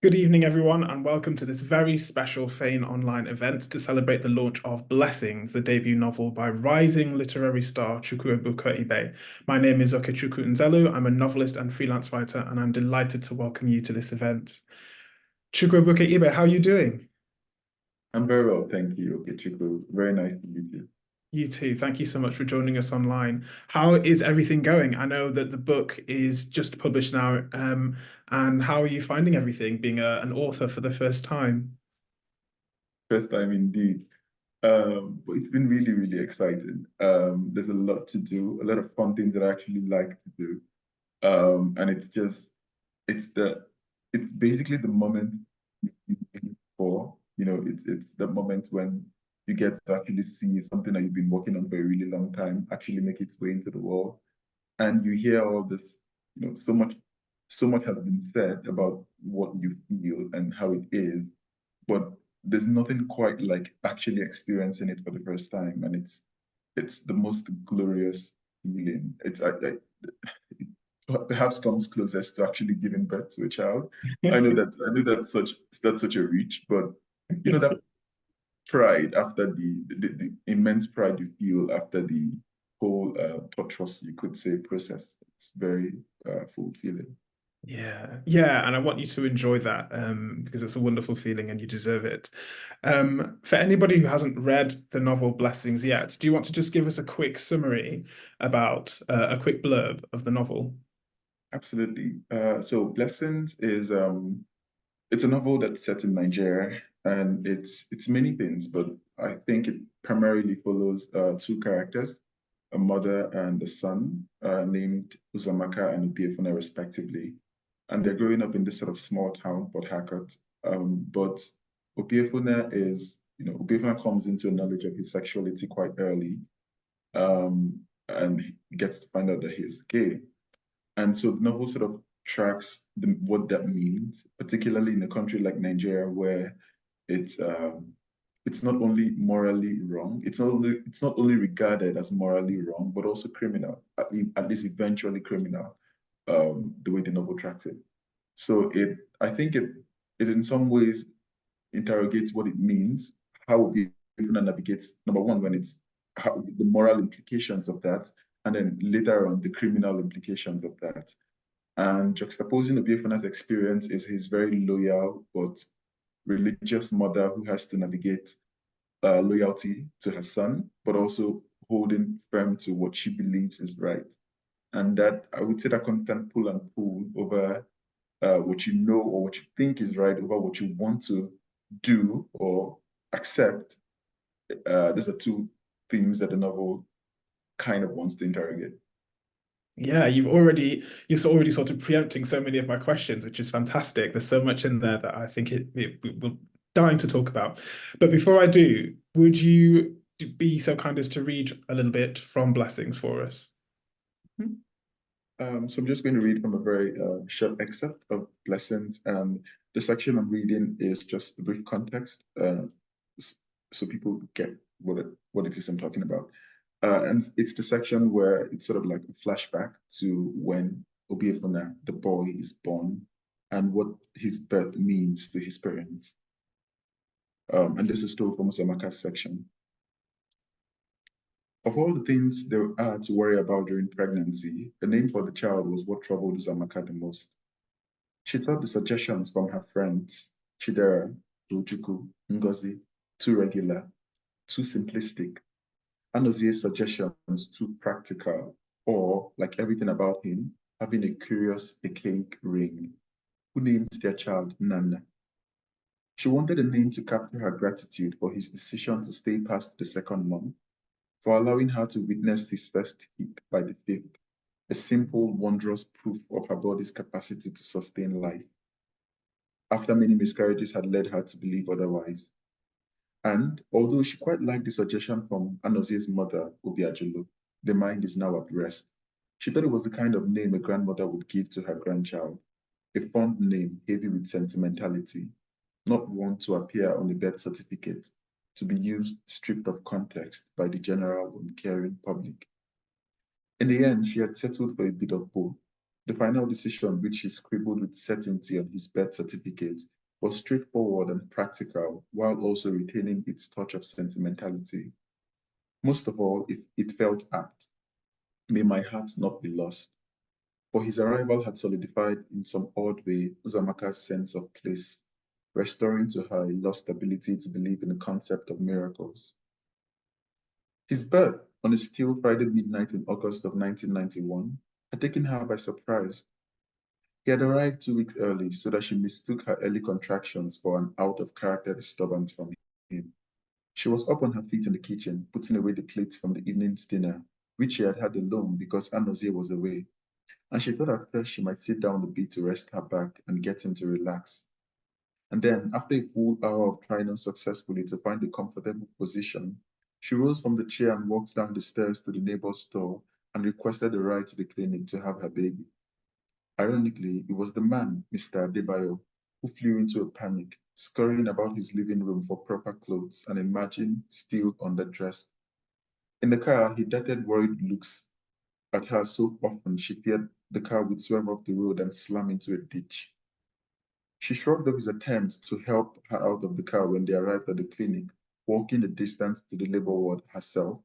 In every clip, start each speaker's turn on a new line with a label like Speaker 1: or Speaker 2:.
Speaker 1: Good evening, everyone, and welcome to this very special Fane Online event to celebrate the launch of Blessings, the debut novel by rising literary star Chukwuebuka Ibeh. My name is Okechukwu Nzelu. I'm a novelist and freelance writer, and I'm delighted to welcome you to this event. Chukwuebuka Ibeh, how are you doing?
Speaker 2: I'm very well, thank you, Okechukwu. Very nice to meet you.
Speaker 1: You too. Thank you so much for joining us online. How is everything going? I know that the book is just published now, and how are you finding everything being an author for the first time?
Speaker 2: First time indeed. But it's been really, really exciting. There's a lot to do, a lot of fun things that I actually like to do. And it's the, it's basically the moment you wait for, it's the moment when you get to actually see something that you've been working on for a really long time actually make its way into the world. And you hear all this, so much has been said about what you feel and how it is, but there's nothing quite like actually experiencing it for the first time, and it's the most glorious feeling. It perhaps comes closest to actually giving birth to a child. I know that's such a reach, but that pride after the immense pride you feel after the whole torturous, you could say, process. It's very fulfilling.
Speaker 1: Yeah, and I want you to enjoy that because it's a wonderful feeling and you deserve it. For anybody who hasn't read the novel Blessings yet, do you want to just give us a quick summary about a quick blurb of the novel?
Speaker 2: Absolutely. So Blessings is it's a novel that's set in Nigeria, and it's many things, but I think it primarily follows two characters, a mother and a son, named Uzoamaka and Obiefuna respectively. And they're growing up in this sort of small town, Port Harcourt. But Obiefuna comes into a knowledge of his sexuality quite early, and he gets to find out that he's gay. And so the novel sort of tracks what that means, particularly in a country like Nigeria, where it's um, it's not only morally wrong, it's not only regarded as morally wrong, but also criminal, at least eventually criminal, the way the novel tracks it. So I think it in some ways interrogates what it means, how we navigate, number one, when it's how the moral implications of that, and then later on the criminal implications of that. And juxtaposing Obiefuna's experience is his very loyal but religious mother who has to navigate loyalty to her son, but also holding firm to what she believes is right. And that I would say that constant pull and pull over what you know or what you think is right over what you want to do or accept. Those are two themes that the novel kind of wants to interrogate.
Speaker 1: Yeah, you're already sort of preempting so many of my questions, which is fantastic. There's so much in there that I think we're dying to talk about. But before I do, would you be so kind as to read a little bit from Blessings for us?
Speaker 2: So I'm just going to read from a very short excerpt of Blessings, and the section I'm reading is just a brief context, so people get what it is I'm talking about. And it's the section where it's sort of like a flashback to when Obiefuna, the boy, is born and what his birth means to his parents. And this is still from Uzoamaka's section. Of all the things there are to worry about during pregnancy, the name for the child was what troubled Uzoamaka the most. She thought the suggestions from her friends, Chidera, Tochukwu, Ngozi, too regular, too simplistic. Anozie's suggestions too practical, or, like everything about him, having a curious, archaic ring. Who named their child Nana? She wanted a name to capture her gratitude for his decision to stay past the second month, for allowing her to witness his first kick by the fifth, a simple, wondrous proof of her body's capacity to sustain life, after many miscarriages had led her to believe otherwise. And although she quite liked the suggestion from Anozie's mother, Obiajulu, the mind is now at rest, she thought it was the kind of name a grandmother would give to her grandchild, a fond name heavy with sentimentality, not one to appear on a birth certificate, to be used stripped of context by the general uncaring public. In the end, she had settled for a bit of both. The final decision, which he scribbled with certainty on his birth certificate, was straightforward and practical, while also retaining its touch of sentimentality. Most of all, it felt apt. May my heart not be lost. For his arrival had solidified in some odd way Uzoamaka's sense of place, restoring to her a lost ability to believe in the concept of miracles. His birth on a still Friday midnight in August of 1991 had taken her by surprise. He had arrived 2 weeks early so that she mistook her early contractions for an out-of-character disturbance from him. She was up on her feet in the kitchen, putting away the plates from the evening's dinner, which she had had alone because Anozie was away, and she thought at first she might sit down a bit to rest her back and get him to relax. And then, after a full hour of trying unsuccessfully to find a comfortable position, she rose from the chair and walked down the stairs to the neighbor's door and requested a ride to the clinic to have her baby. Ironically, it was the man, Mr. Adebayo, who flew into a panic, scurrying about his living room for proper clothes and emerging still underdressed. In the car, he darted worried looks at her so often she feared the car would swerve off the road and slam into a ditch. She shrugged off his attempts to help her out of the car when they arrived at the clinic, walking the distance to the labor ward herself,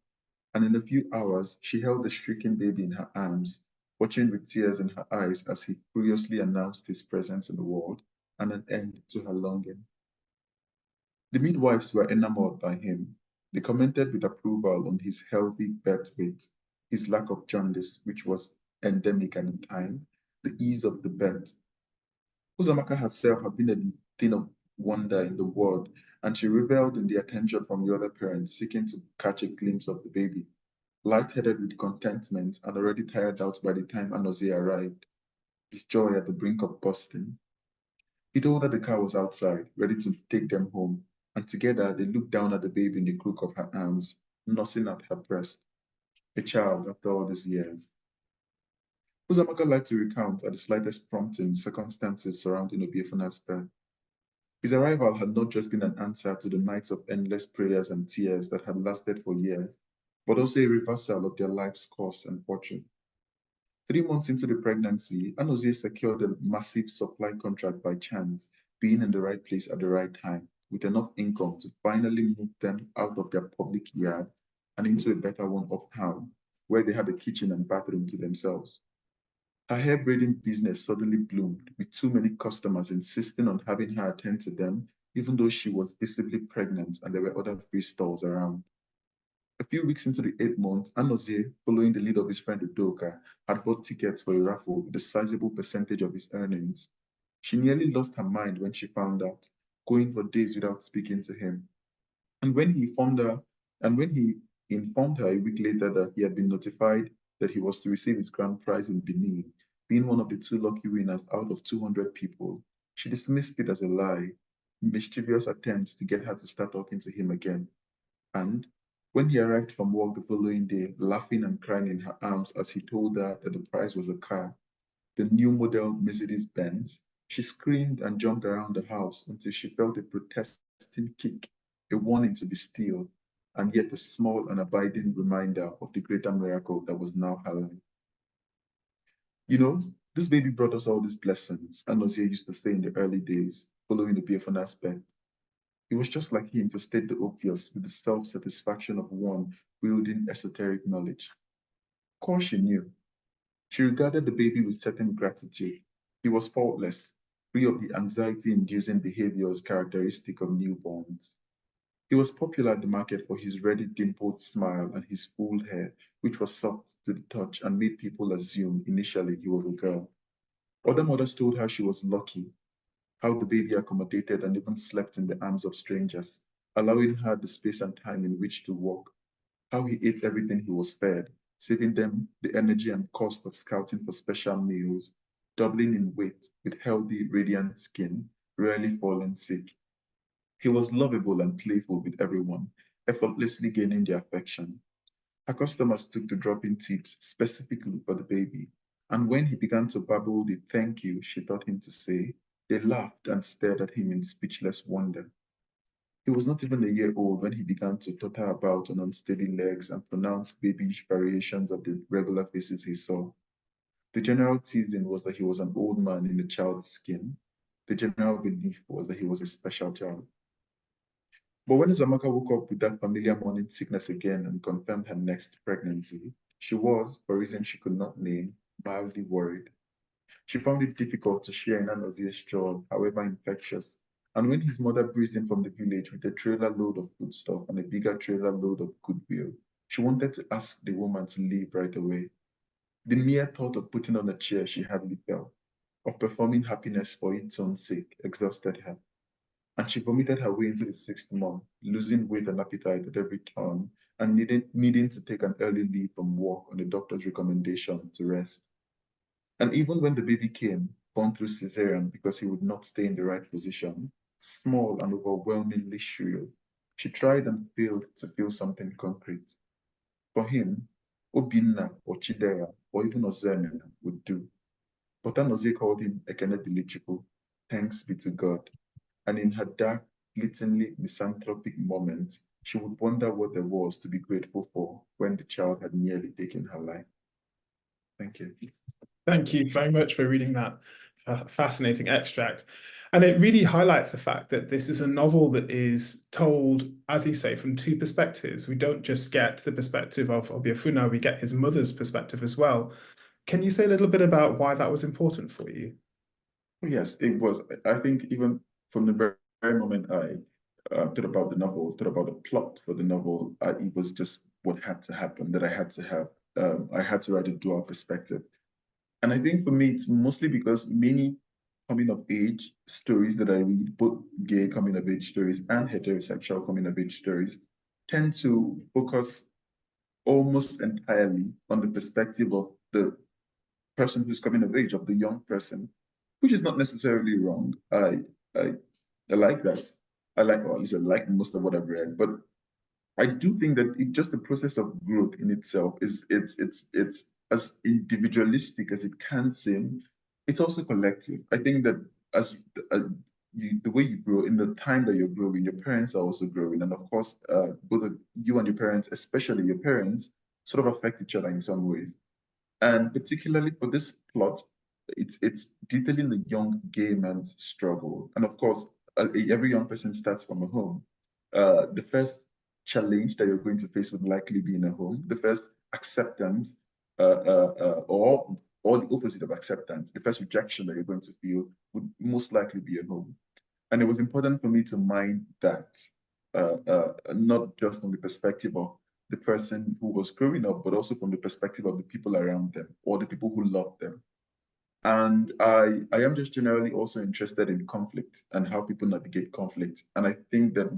Speaker 2: and in a few hours, she held the shrieking baby in her arms, watching with tears in her eyes as he furiously announced his presence in the world and an end to her longing. The midwives were enamored by him. They commented with approval on his healthy birth weight, his lack of jaundice, which was endemic at the time, the ease of the birth. Uzoamaka herself had been a thing of wonder in the world, and she reveled in the attention from the other parents seeking to catch a glimpse of the baby. Lightheaded with contentment and already tired out by the time Anozie arrived, his joy at the brink of bursting. He told her the car was outside, ready to take them home, and together they looked down at the baby in the crook of her arms, nursing at her breast, a child after all these years. Uzoamaka liked to recount at the slightest prompting circumstances surrounding Obiefuna's birth. His arrival had not just been an answer to the nights of endless prayers and tears that had lasted for years, but also a reversal of their life's course and fortune. 3 months into the pregnancy, Anozie secured a massive supply contract by chance, being in the right place at the right time, with enough income to finally move them out of their public yard and into a better one uptown, where they had a kitchen and bathroom to themselves. Her hair braiding business suddenly bloomed, with too many customers insisting on having her attend to them, even though she was visibly pregnant and there were other free stalls around. A few weeks into the 8 months, Anozie, following the lead of his friend Udoka, had bought tickets for a raffle with a sizable percentage of his earnings. She nearly lost her mind when she found out, going for days without speaking to him. And when he informed her, and when he informed her a week later that he had been notified that he was to receive his grand prize in Benin, being one of the two lucky winners out of 200 people, she dismissed it as a lie, mischievous attempts to get her to start talking to him again. And when he arrived from work the following day, laughing and crying in her arms as he told her that the prize was a car, the new model Mercedes Benz, she screamed and jumped around the house until she felt a protesting kick, a warning to be still, and yet a small and abiding reminder of the greater miracle that was now her life. You know, this baby brought us all these blessings, Anozie used to say in the early days, following the Obiefuna aspect. It was just like him to state the obvious with the self-satisfaction of one wielding esoteric knowledge. Of course she knew. She regarded the baby with certain gratitude. He was faultless, free of the anxiety-inducing behaviors characteristic of newborns. He was popular at the market for his ready dimpled smile and his full hair, which was soft to the touch and made people assume initially he was a girl. Other mothers told her she was lucky, how the baby accommodated and even slept in the arms of strangers, allowing her the space and time in which to walk, how he ate everything he was fed, saving them the energy and cost of scouting for special meals, doubling in weight with healthy, radiant skin, rarely falling sick. He was lovable and playful with everyone, effortlessly gaining their affection. Her customers took to dropping tips specifically for the baby, and when he began to babble the thank you she taught him to say, they laughed and stared at him in speechless wonder. He was not even a year old when he began to totter about on unsteady legs and pronounce babyish variations of the regular faces he saw. The general teasing was that he was an old man in a child's skin. The general belief was that he was a special child. But when Uzoamaka woke up with that familiar morning sickness again and confirmed her next pregnancy, she was, for reasons she could not name, mildly worried. She found it difficult to share in Anozia's joy, however infectious. And when his mother breezed in from the village with a trailer load of foodstuff and a bigger trailer load of goodwill, she wanted to ask the woman to leave right away. The mere thought of putting on a chair she hardly felt, of performing happiness for its own sake, exhausted her. And she vomited her way into the 6th month, losing weight and appetite at every turn, and needing to take an early leave from work on the doctor's recommendation to rest. And even when the baby came, born through cesarean because he would not stay in the right position, small and overwhelmingly shrill, she tried and failed to feel something concrete. For him, Obinna or Chidera or even Ozoamaka would do. But Anozie called him Ekene Dilichukwu, thanks be to God. And in her dark, fleetingly misanthropic moments, she would wonder what there was to be grateful for when the child had nearly taken her life. Thank you.
Speaker 1: Thank you very much for reading that fascinating extract. And it really highlights the fact that this is a novel that is told, as you say, from two perspectives. We don't just get the perspective of Obiefuna, we get his mother's perspective as well. Can you say a little bit about why that was important for you?
Speaker 2: Yes, it was. I think even from the very moment I thought about the novel, thought about the plot for the novel, it was just what had to happen, that I had to have. I had to write a dual perspective. And I think for me, it's mostly because many coming of age stories that I read, both gay coming of age stories and heterosexual coming of age stories, tend to focus almost entirely on the perspective of the person who's coming of age, of the young person, which is not necessarily wrong. I, I like that. I like, or at least I like most of what I've read, but I do think that just the process of growth in itself is it's as individualistic as it can seem. It's also collective. I think that as the way you grow in the time that you're growing, your parents are also growing, and of course, both of you and your parents, especially your parents, sort of affect each other in some ways. And particularly for this plot, it's detailing the young gay man's struggle. And of course, every young person starts from a home. The first challenge that you're going to face would likely be in a home. The first acceptance, or the opposite of acceptance, the first rejection that you're going to feel would most likely be at home. And it was important for me to mind that, not just from the perspective of the person who was growing up, but also from the perspective of the people around them or the people who loved them. And I am just generally also interested in conflict and how people navigate conflict. And I think that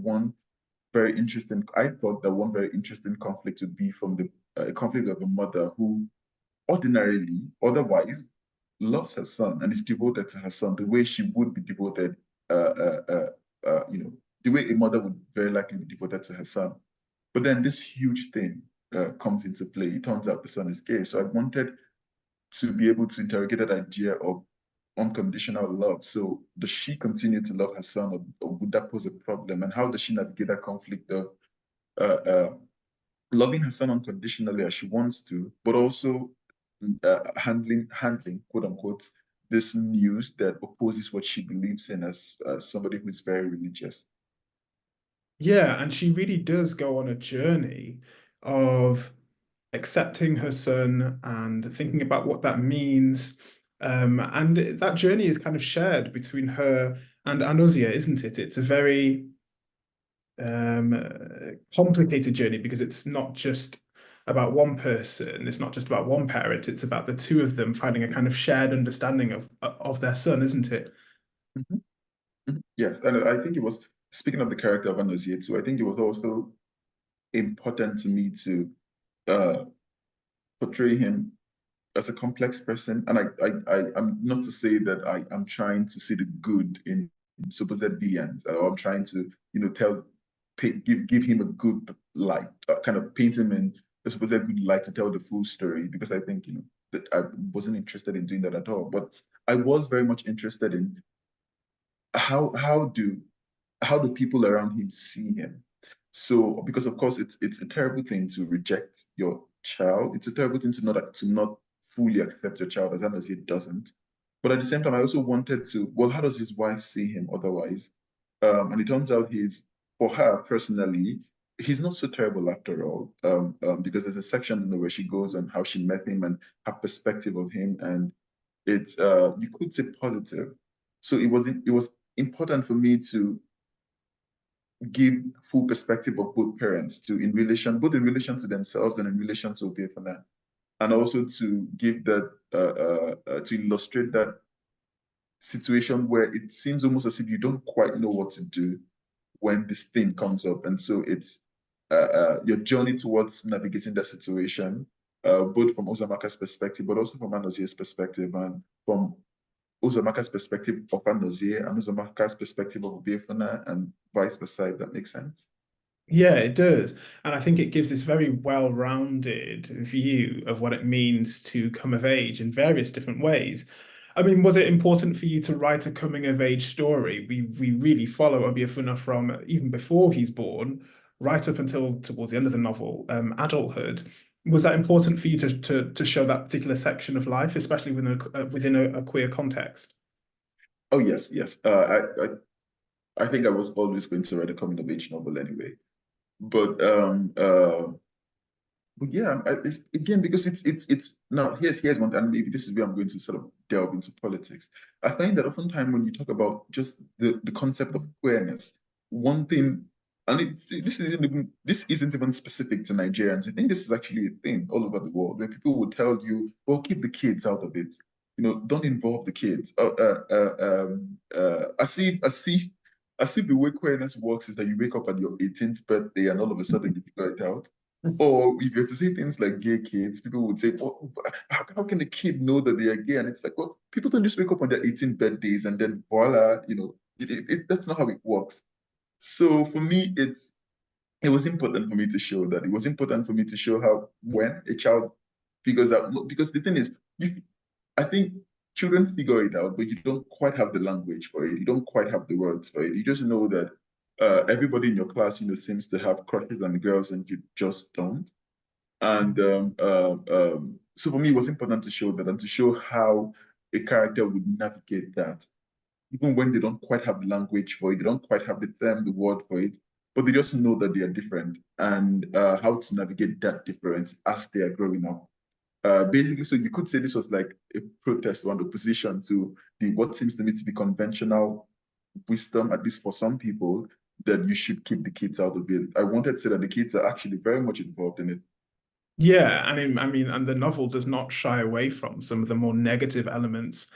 Speaker 2: I thought that one very interesting conflict would be from the conflict of a mother who otherwise, loves her son and is devoted to her son the way she would be devoted, the way a mother would very likely be devoted to her son. But then this huge thing comes into play. It turns out the son is gay. So I wanted to be able to interrogate that idea of unconditional love. So does she continue to love her son, or would that pose a problem? And how does she navigate that conflict of uh, uh, loving her son unconditionally as she wants to, but also handling quote unquote this news that opposes what she believes in as somebody who's very religious.
Speaker 1: Yeah, and she really does go on a journey of accepting her son and thinking about what that means. And that journey is kind of shared between her and Anozia, isn't it? It's a very complicated journey because it's not just about one person, it's not just about one parent, it's about the two of them finding a kind of shared understanding of their son, isn't it?
Speaker 2: Mhm, mhm. Yes, and I think it was, speaking of the character of Anozie too, I think it was also important to me to uh, portray him as a complex person. And I'm not to say that I'm trying to see the good in supposed villains, or I'm trying to, give him a good light, kind of paint him in a supposed good light to tell the full story, because I think, that I wasn't interested in doing that at all. But I was very much interested in how how do how do people around him see him? So, because of course it's a terrible thing to reject your child. It's a terrible thing to not fully accept your child as long as he doesn't. But at the same time, I also wanted to, well, how does his wife see him otherwise? And it turns out for her personally, he's not so terrible after all. Because there's a section where she goes on how she met him and her perspective of him, and it's you could say positive. So it was important for me to give full perspective of both parents both in relation to themselves and in relation to Obiefuna, and also to give that to illustrate that situation where it seems almost as if you don't quite know what to do when this thing comes up. And so it's your journey towards navigating that situation, both from Uzoamaka's perspective, but also from Anozier's perspective, and from Uzoamaka's perspective of Anozie and Uzoamaka's perspective of Obiefuna, and vice versa, if that makes sense.
Speaker 1: Yeah, it does. And I think it gives this very well-rounded view of what it means to come of age in various different ways. I mean, was it important for you to write a coming of age story? We really follow Obiefuna from even before he's born, right up until towards the end of the novel, adulthood. Was that important for you to show that particular section of life, especially within a queer context?
Speaker 2: Oh yes, yes. I think I was always going to write a coming of age novel anyway. But yeah, again, because it's now here's one thing, and maybe this is where I'm going to sort of delve into politics. I find that oftentimes when you talk about just the concept of queerness, one thing, and this isn't even specific to Nigerians. I think this is actually a thing all over the world where people will tell you, well, keep the kids out of it. Don't involve the kids. I see the way queerness works is that you wake up at your 18th birthday and all of a sudden you figure it out. Or if you're to say things like gay kids, people would say, well, how can a kid know that they are gay? And it's like, well, people don't just wake up on their 18th birthdays and then voila, that's not how it works. So for me, it was important for me to show that. It was important for me to show how when a child figures out, because the thing is, I think children figure it out, but you don't quite have the language for it. You don't quite have the words for it. You just know that everybody in your class, seems to have crushes on girls, and you just don't. And so for me, it was important to show that and to show how a character would navigate that, even when they don't quite have language for it, they don't quite have the term, the word for it, but they just know that they are different, and how to navigate that difference as they are growing up. Basically, so you could say this was like a protest or an opposition to the what seems to me to be conventional wisdom, at least for some people, that you should keep the kids out of it. I wanted to say that the kids are actually very much involved in it.
Speaker 1: Yeah, I mean, and the novel does not shy away from some of the more negative elements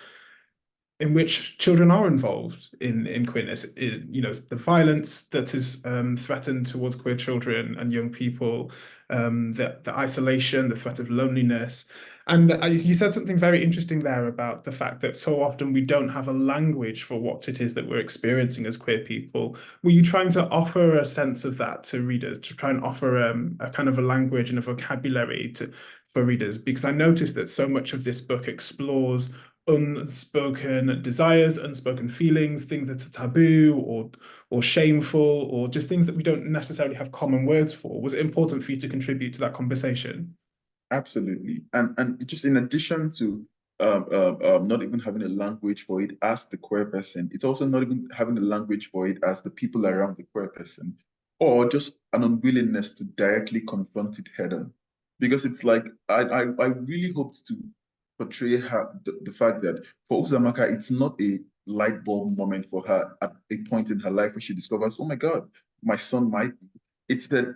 Speaker 1: in which children are involved in queerness. The violence that is threatened towards queer children and young people, the isolation, the threat of loneliness. And you said something very interesting there about the fact that so often we don't have a language for what it is that we're experiencing as queer people. Were you trying to offer a sense of that to readers, to try and offer a kind of a language and a vocabulary for readers? Because I noticed that so much of this book explores unspoken desires, unspoken feelings, things that are taboo or shameful, or just things that we don't necessarily have common words for. Was it important for you to contribute to that conversation?
Speaker 2: Absolutely. And just in addition to not even having a language for it as the queer person, it's also not even having a language for it as the people around the queer person, or just an unwillingness to directly confront it head on. Because it's like I really hoped to portray the fact that for Uzoamaka, it's not a light bulb moment for her at a point in her life where she discovers, oh my God, my son might be. It's that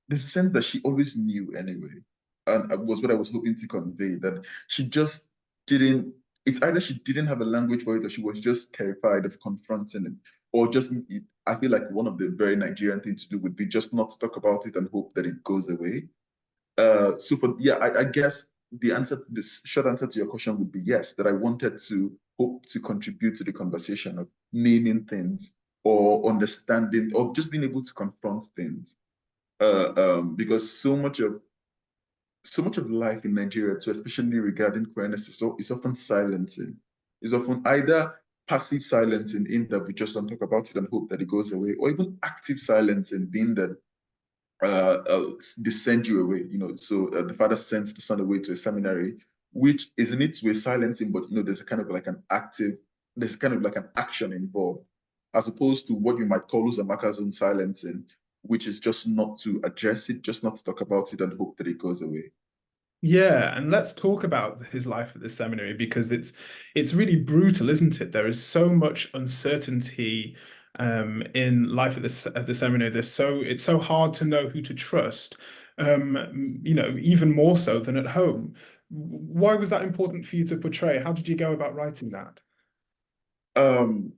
Speaker 2: there's a sense that she always knew anyway, and was what I was hoping to convey, that she just didn't, it's either she didn't have a language for it, or she was just terrified of confronting it, or just, I feel like one of the very Nigerian things to do would be just not to talk about it and hope that it goes away. So for, yeah, I guess the answer to this short answer to your question would be yes, that I wanted to hope to contribute to the conversation of naming things, or understanding, or just being able to confront things. Because so much of life in Nigeria, too, especially regarding queerness, is often silencing. It's often either passive silencing, in that we just don't talk about it and hope that it goes away, or even active silencing, being that they send you away. So the father sends the son away to a seminary which is in its way silencing, but there's a kind of like an active, there's kind of like an action involved, as opposed to what you might call Uzoamaka's own silencing, which is just not to address it, just not to talk about it and hope that it goes away.
Speaker 1: Yeah, and let's talk about his life at the seminary because it's really brutal, isn't it? There is so much uncertainty in life at the seminary. It's so hard to know who to trust. Even more so than at home. Why was that important for you to portray? How did you go about writing that?
Speaker 2: Um,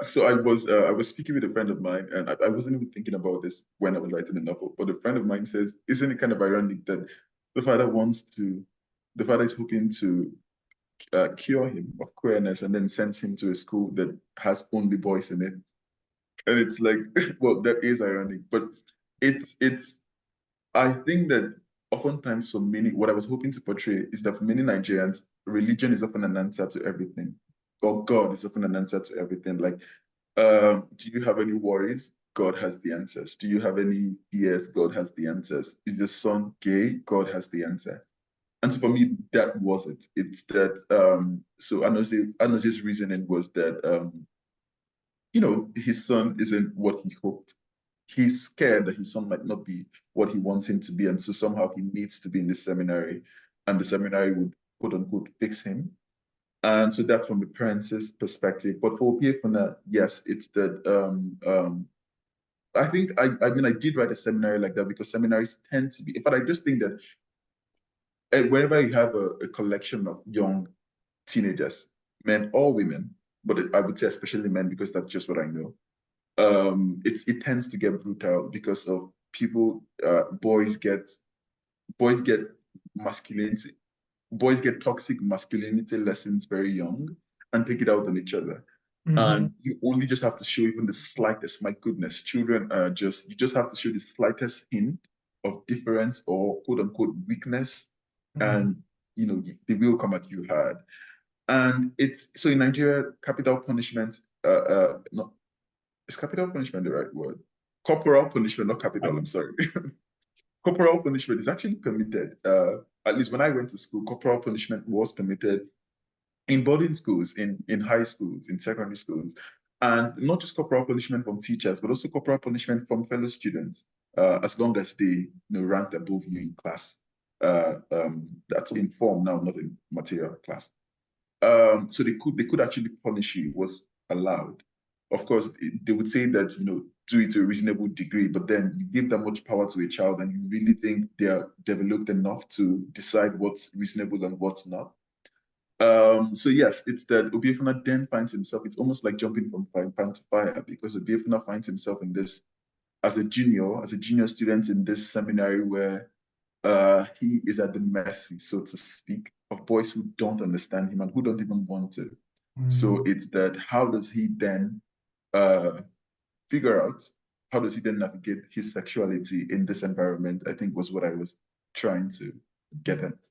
Speaker 2: so I was speaking with a friend of mine, and I wasn't even thinking about this when I was writing the novel. But a friend of mine says, "Isn't it kind of ironic that the father wants to, the father is hoping to cure him of queerness, and then sends him to a school that has only boys in it?" And it's like, well, that is ironic, but it's. I think that oftentimes for many, what I was hoping to portray is that for many Nigerians, religion is often an answer to everything, or God is often an answer to everything. Like, do you have any worries? God has the answers. Do you have any fears? God has the answers. Is your son gay? God has the answer. And so for me, that was it. It's that so Anoze's reasoning was that his son isn't what he hoped. He's scared that his son might not be what he wants him to be. And so somehow he needs to be in the seminary, and the seminary would quote unquote fix him. And so that's from the parents' perspective. But for Obiefuna, yes, it's that I think I mean I did write a seminary like that because seminaries tend to be, but I just think that whenever you have a collection of young teenagers, men or women, but I would say especially men because that's just what I know. It tends to get brutal because of people. Boys get masculinity. Boys get toxic masculinity lessons very young and take it out on each other.
Speaker 1: Hmm.
Speaker 2: And you only just have to show even the slightest. My goodness, children are just you just have to show the slightest hint of difference or quote unquote weakness, and they will come at you hard. And it's so in Nigeria, capital punishment, not is capital punishment the right word? Corporal punishment, not capital, I'm sorry. Corporal punishment is actually permitted. At least when I went to school, corporal punishment was permitted in boarding schools, in high schools, in secondary schools. And not just corporal punishment from teachers, but also corporal punishment from fellow students, as long as they ranked above you in class. That's in form now, not in material class. So they could actually punish you, was allowed. Of course, they would say that do it to a reasonable degree, but then you give that much power to a child, and you really think they are developed enough to decide what's reasonable and what's not. So yes, it's that Obiefuna then finds himself. It's almost like jumping from frying pan to fire because Obiefuna finds himself in this as a junior student in this seminary where he is at the mercy, so to speak, of boys who don't understand him and who don't even want to. So
Speaker 1: Mm.
Speaker 2: it's that how does he then uh, figure out, how does he then navigate his sexuality in this environment? I think was what I was trying to get at.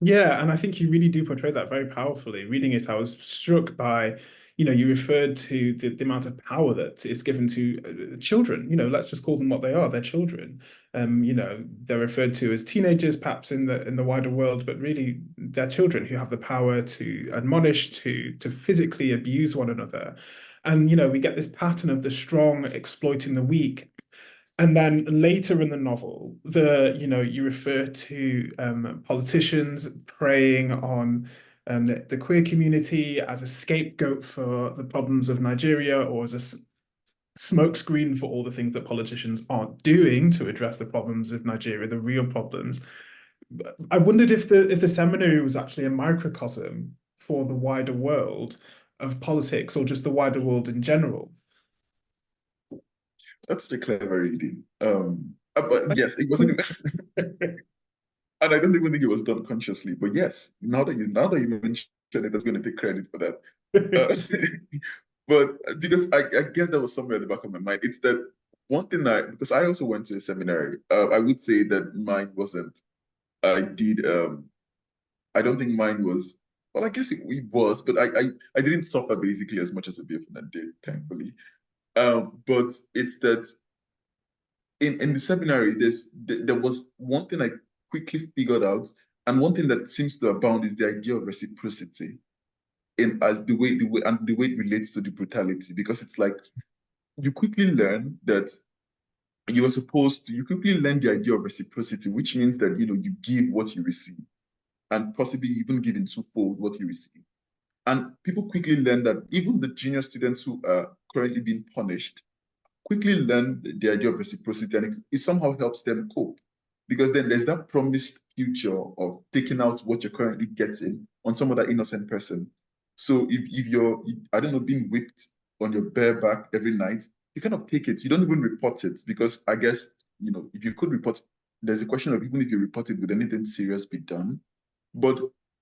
Speaker 1: Yeah, and I think you really do portray that very powerfully. Reading it, I was struck by, you referred to the amount of power that is given to children. Let's just call them what they are. They're children. They're referred to as teenagers, perhaps in the wider world, but really they're children who have the power to admonish, to physically abuse one another. And we get this pattern of the strong exploiting the weak. And then later in the novel, you refer to politicians preying on the queer community as a scapegoat for the problems of Nigeria, or as a smokescreen for all the things that politicians aren't doing to address the problems of Nigeria, the real problems. I wondered if the seminary was actually a microcosm for the wider world of politics, or just the wider world in general.
Speaker 2: That's such a clever reading. But yes, it wasn't, and I don't even think it was done consciously. But yes, now that you mentioned it, that's going to take credit for that. Uh, but because I guess that was somewhere at the back of my mind. It's that one thing because I also went to a seminary. I would say that mine wasn't. I did. I don't think mine was. Well, I guess it was, but I didn't suffer basically as much as a Biafran did, thankfully. But it's that in the seminary, there was one thing I quickly figured out, And one thing that seems to abound is the idea of reciprocity in as the way it relates to the brutality, because it's like you quickly learn that you quickly learn the idea of reciprocity, which means that you give what you receive, and possibly even give in twofold what you receive. And people quickly learn that even the junior students who are currently being punished quickly learn the idea of reciprocity, and it somehow helps them cope. Because then there's that promised future of taking out what you're currently getting on some other innocent person. So if you're, I don't know, being whipped on your bare back every night, you kind of take it. You don't even report it, because I guess, if you could report, there's a question of even if you report it, would anything serious be done? But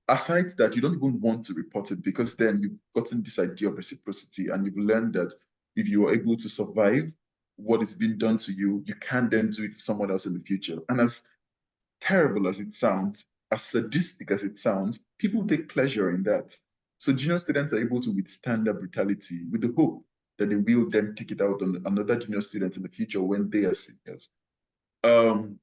Speaker 2: aside that, you don't even want to report it, because then you've gotten this idea of reciprocity, and you've learned that if you are able to survive what is being done to you, you can then do it to someone else in the future. And as terrible as it sounds, as sadistic as it sounds, people take pleasure in that. So junior students are able to withstand that brutality with the hope that they will then take it out on another junior student in the future when they are seniors. Um,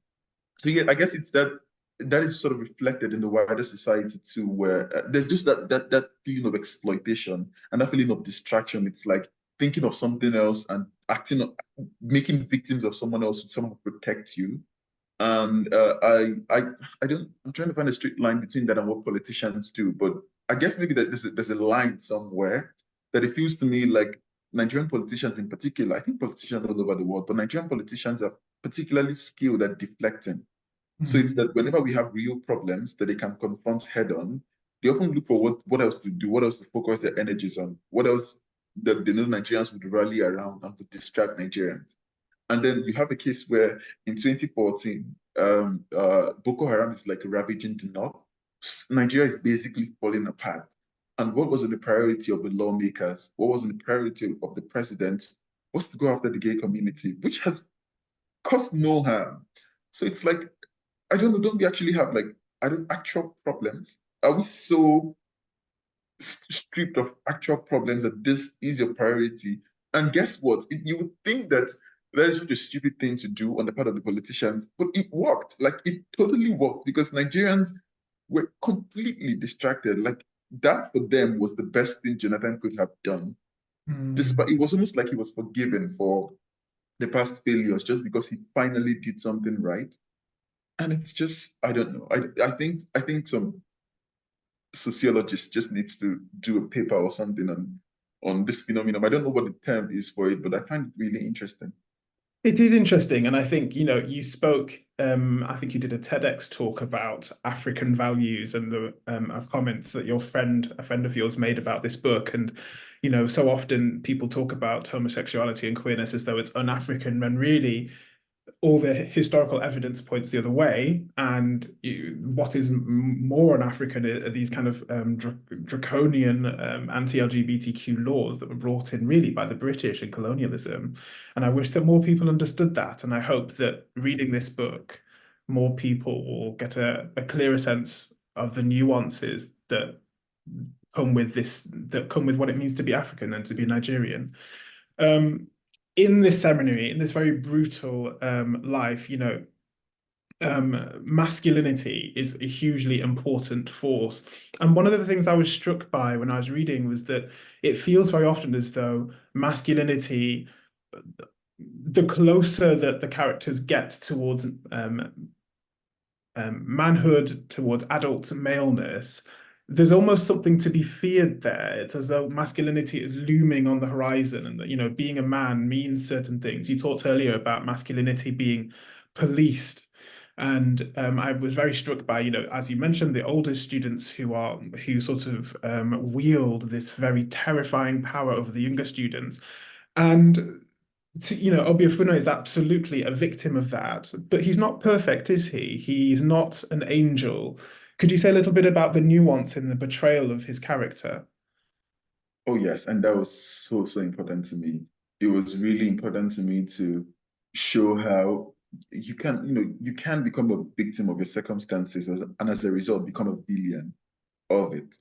Speaker 2: so yeah, I guess it's that is sort of reflected in the wider society too, where there's just that feeling of exploitation and that feeling of distraction. It's like thinking of something else and making victims of someone else to somehow protect you. And I'm trying to find a straight line between that and what politicians do, but I guess maybe that there's a line somewhere that it feels to me like Nigerian politicians in particular, I think politicians all over the world, but Nigerian politicians are particularly skilled at deflecting. So it's that whenever we have real problems that they can confront head on, they often look for what else to do, what else to focus their energies on, what else that they know Nigerians would rally around and would distract Nigerians. And then you have a case where in 2014, Boko Haram is like ravaging the north. Nigeria is basically falling apart. And what was on the priority of the lawmakers? What was on the priority of the president? Was to go after the gay community, which has caused no harm. So it's like, I don't know, don't we actually have like, I don't actual problems? Are we so stripped of actual problems that this is your priority? And guess what? You would think that that is such a stupid thing to do on the part of the politicians, but it worked. Like it totally worked, because Nigerians were completely distracted. Like that for them was the best thing Jonathan could have done. Despite it was almost like he was forgiven for the past failures just because he finally did something right. And it's just, I don't know. I think some sociologist just needs to do a paper or something on this phenomenon. I don't know what the term is for it, but I find it really interesting.
Speaker 1: It is interesting, and I think, you spoke, I think you did a TEDx talk about African values and the a comment that a friend of yours made about this book. And, so often people talk about homosexuality and queerness as though it's un-African, when really all the historical evidence points the other way. And what is more un-African are these kind of draconian anti-LGBTQ laws that were brought in really by the British and colonialism. And I wish that more people understood that. And I hope that reading this book, more people will get a clearer sense of the nuances that come with what it means to be African and to be Nigerian. Um, in this seminary, in this very brutal life, masculinity is a hugely important force. And one of the things I was struck by when I was reading was that it feels very often as though masculinity, the closer that the characters get towards manhood, towards adult maleness, there's almost something to be feared there. It's as though masculinity is looming on the horizon, and that, being a man means certain things. You talked earlier about masculinity being policed. And I was very struck by, as you mentioned, the older students who sort of wield this very terrifying power over the younger students. And Obiefuna is absolutely a victim of that, but he's not perfect, is he? He's not an angel. Could you say a little bit about the nuance in the portrayal of his character?
Speaker 2: Oh yes, and that was so important to me. It was really important to me to show how you can become a victim of your circumstances, and as a result become a villain of it.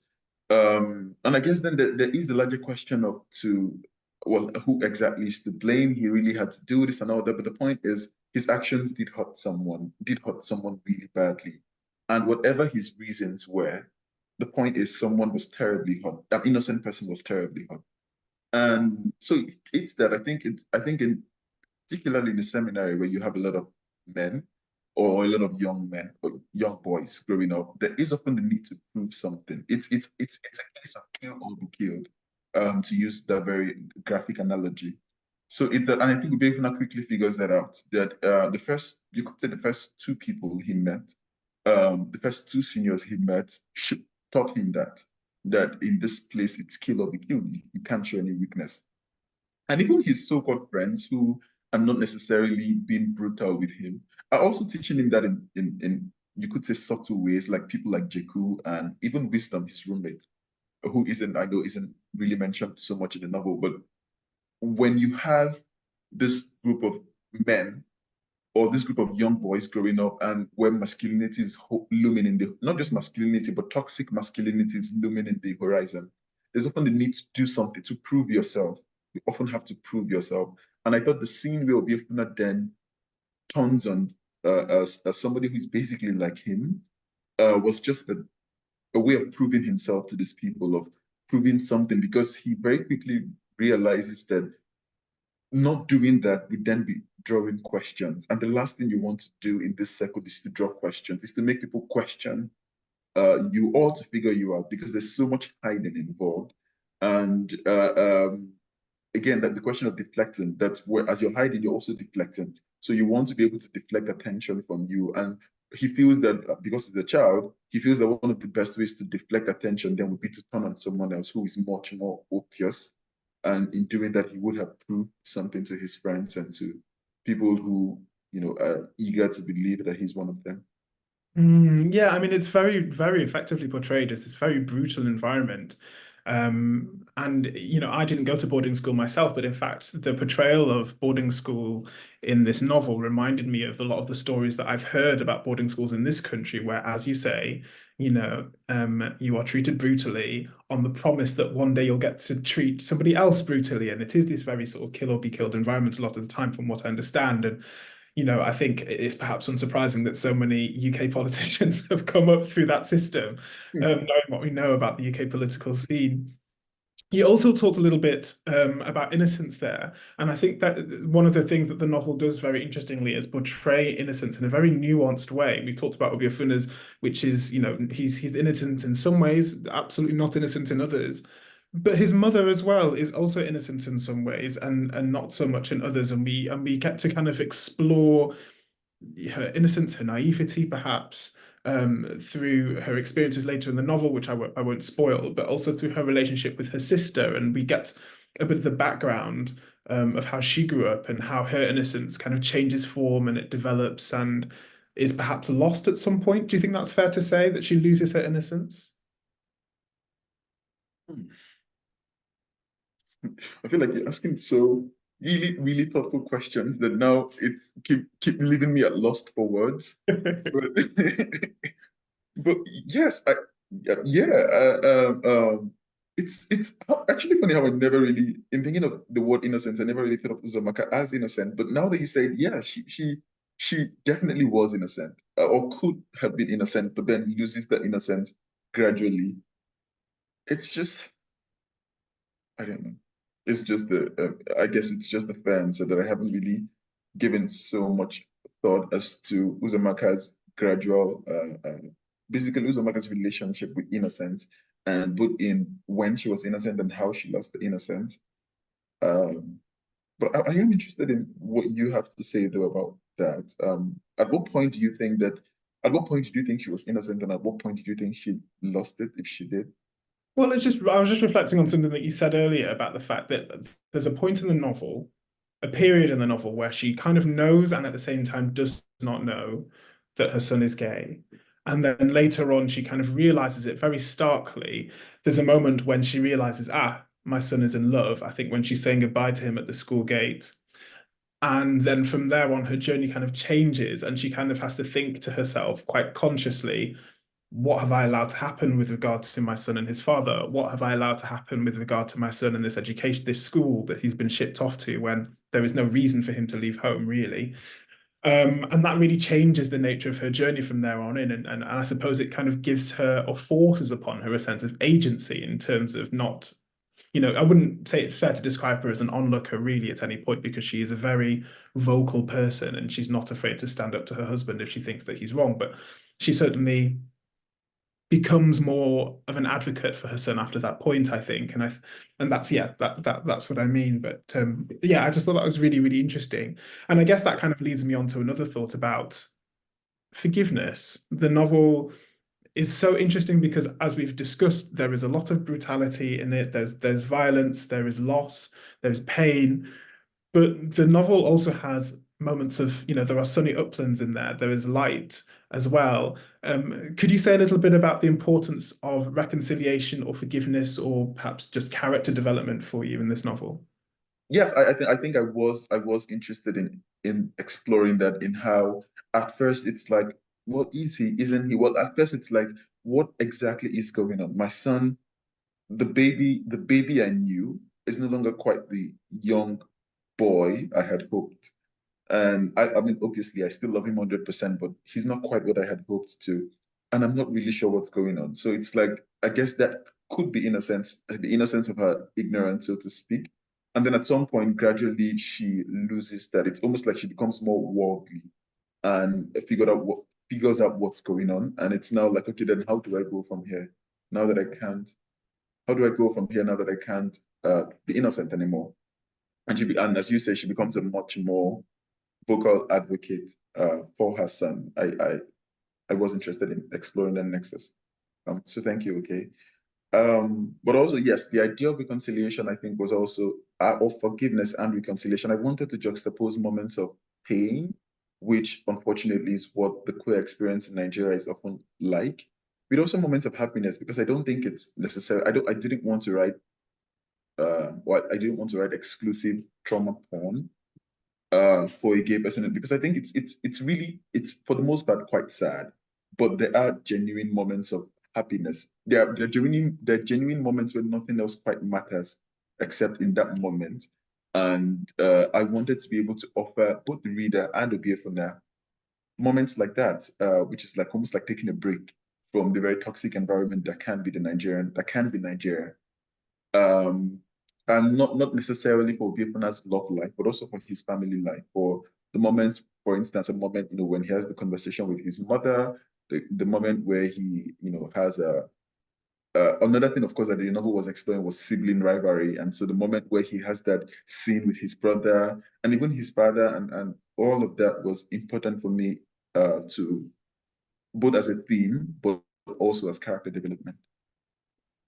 Speaker 2: And I guess then there is the larger question of well, who exactly is to blame? He really had to do this and all that, but the point is his actions did hurt someone really badly. And whatever his reasons were, the point is someone was terribly hurt. An innocent person was terribly hurt. And so it's that I think in particularly in the seminary where you have a lot of men or a lot of young men or young boys growing up, there is often the need to prove something. It's a case of kill or be killed, to use that very graphic analogy. So it's that, and I think Ubiefuna quickly figures that out. That the first, you could say the first two people he met, the first two seniors he met, taught him that in this place it's kill or be killed. You can't show any weakness. And even his so-called friends who are not necessarily being brutal with him are also teaching him that in you could say subtle ways, like people like Jeku and even Wisdom, his roommate, who I know isn't really mentioned so much in the novel, but when you have this group of men or this group of young boys growing up and where masculinity is looming in the, not just masculinity, but toxic masculinity is looming in the horizon, there's often the need to do something to prove yourself. You often have to prove yourself. And I thought the scene where Obiefuna then turns on as somebody who's basically like him was just a way of proving himself to these people, of proving something, because he very quickly realizes that not doing that would then be drawing questions. And the last thing you want to do in this circle is to draw questions, is to make people question you or to figure you out, because there's so much hiding involved. And again, that the question of deflecting, that's where as you're hiding, you're also deflecting. So you want to be able to deflect attention from you. And he feels that because he's a child, he feels that one of the best ways to deflect attention then would be to turn on someone else who is much more obvious. And in doing that, he would have proved something to his friends and to people who, are eager to believe that he's one of them.
Speaker 1: Yeah, I mean, it's very, very effectively portrayed as this very brutal environment. And, I didn't go to boarding school myself, but in fact, the portrayal of boarding school in this novel reminded me of a lot of the stories that I've heard about boarding schools in this country, where, as you say, you are treated brutally on the promise that one day you'll get to treat somebody else brutally. And it is this very sort of kill or be killed environment a lot of the time, from what I understand. And I think it's perhaps unsurprising that so many UK politicians have come up through that system, knowing what we know about the UK political scene. You also talked a little bit about innocence there, and I think that one of the things that the novel does very interestingly is portray innocence in a very nuanced way. We talked about Obiefuna's, which is, he's innocent in some ways, absolutely not innocent in others. But his mother as well is also innocent in some ways, and not so much in others. And we get to kind of explore her innocence, her naivety, perhaps, through her experiences later in the novel, which I won't spoil, but also through her relationship with her sister. And we get a bit of the background of how she grew up and how her innocence kind of changes form and it develops and is perhaps lost at some point. Do you think that's fair to say, that she loses her innocence?
Speaker 2: I feel like you're asking so really, really thoughtful questions that now it's keep leaving me at lost for words. But but yes, it's actually funny how I never really, in thinking of the word innocence, I never really thought of Uzoamaka as innocent. But now that you say it, yeah, she definitely was innocent, or could have been innocent, but then loses that innocence gradually. It's just I don't know. It's just I guess it's just the fair answer that I haven't really given so much thought as to Uzumaka's gradual, basically Uzumaka's relationship with innocence, and both in when she was innocent and how she lost the innocence. Um, but I am interested in what you have to say though about that. At what point do you think that, at what point do you think she was innocent, and at what point do you think she lost it, if she did?
Speaker 1: Well, I was just reflecting on something that you said earlier about the fact that there's a point in the novel, a period in the novel where she kind of knows and at the same time does not know that her son is gay. And then later on, she kind of realizes it very starkly. There's a moment when she realizes, my son is in love. I think when she's saying goodbye to him at the school gate. And then from there on, her journey kind of changes and she kind of has to think to herself quite consciously, what have I allowed to happen with regard to my son and his father? What have I allowed to happen with regard to my son and this education, this school that he's been shipped off to when there is no reason for him to leave home, really? And that really changes the nature of her journey from there on in. And I suppose it kind of gives her or forces upon her a sense of agency in terms of not, I wouldn't say it's fair to describe her as an onlooker really at any point because she is a very vocal person and she's not afraid to stand up to her husband if she thinks that he's wrong. But she certainly becomes more of an advocate for her son after that point, I think. And that's yeah, that's what I mean. But yeah, I just thought that was really, really interesting. And I guess that kind of leads me on to another thought about forgiveness. The novel is so interesting because as we've discussed, there is a lot of brutality in it. There's violence, there is loss, there's pain. But the novel also has moments of, there are sunny uplands in there. There is light as well. Could you say a little bit about the importance of reconciliation or forgiveness, or perhaps just character development for you in this novel?
Speaker 2: Yes, I think I was interested in exploring that, in how at first it's like, well, is he, isn't he? Well, at first it's like, what exactly is going on? My son, the baby I knew is no longer quite the young boy I had hoped. And I mean, obviously, I still love him 100%, but he's not quite what I had hoped to. And I'm not really sure what's going on. So it's like, I guess that could be innocence, the innocence of her ignorance, so to speak. And then at some point, gradually, she loses that. It's almost like she becomes more worldly and figures out what's going on. And it's now like, okay, then how do I go from here? Now that I can't, how do I go from here now that I can't be innocent anymore? And as you say, she becomes a much more vocal advocate for her son. I was interested in exploring that nexus. So thank you. Okay. But also, yes, the idea of reconciliation, I think, was also of forgiveness and reconciliation. I wanted to juxtapose moments of pain, which unfortunately is what the queer experience in Nigeria is often like, but also moments of happiness, because I don't think it's necessary. I didn't want to write I didn't want to write exclusive trauma porn for a gay person, because I think it's really, it's for the most part quite sad, but there are genuine moments of happiness. There are genuine moments where nothing else quite matters except in that moment. And I wanted to be able to offer both the reader and Obiefuna moments like that, which is like almost like taking a break from the very toxic environment that can be Nigeria, um, and not necessarily for Obiekuna's love life, but also for his family life. For the moments, for instance, a moment, when he has the conversation with his mother, the moment where he, has a another thing, of course, that the novel was exploring was sibling rivalry. And so the moment where he has that scene with his brother and even his father, and all of that was important for me to both as a theme, but also as character development.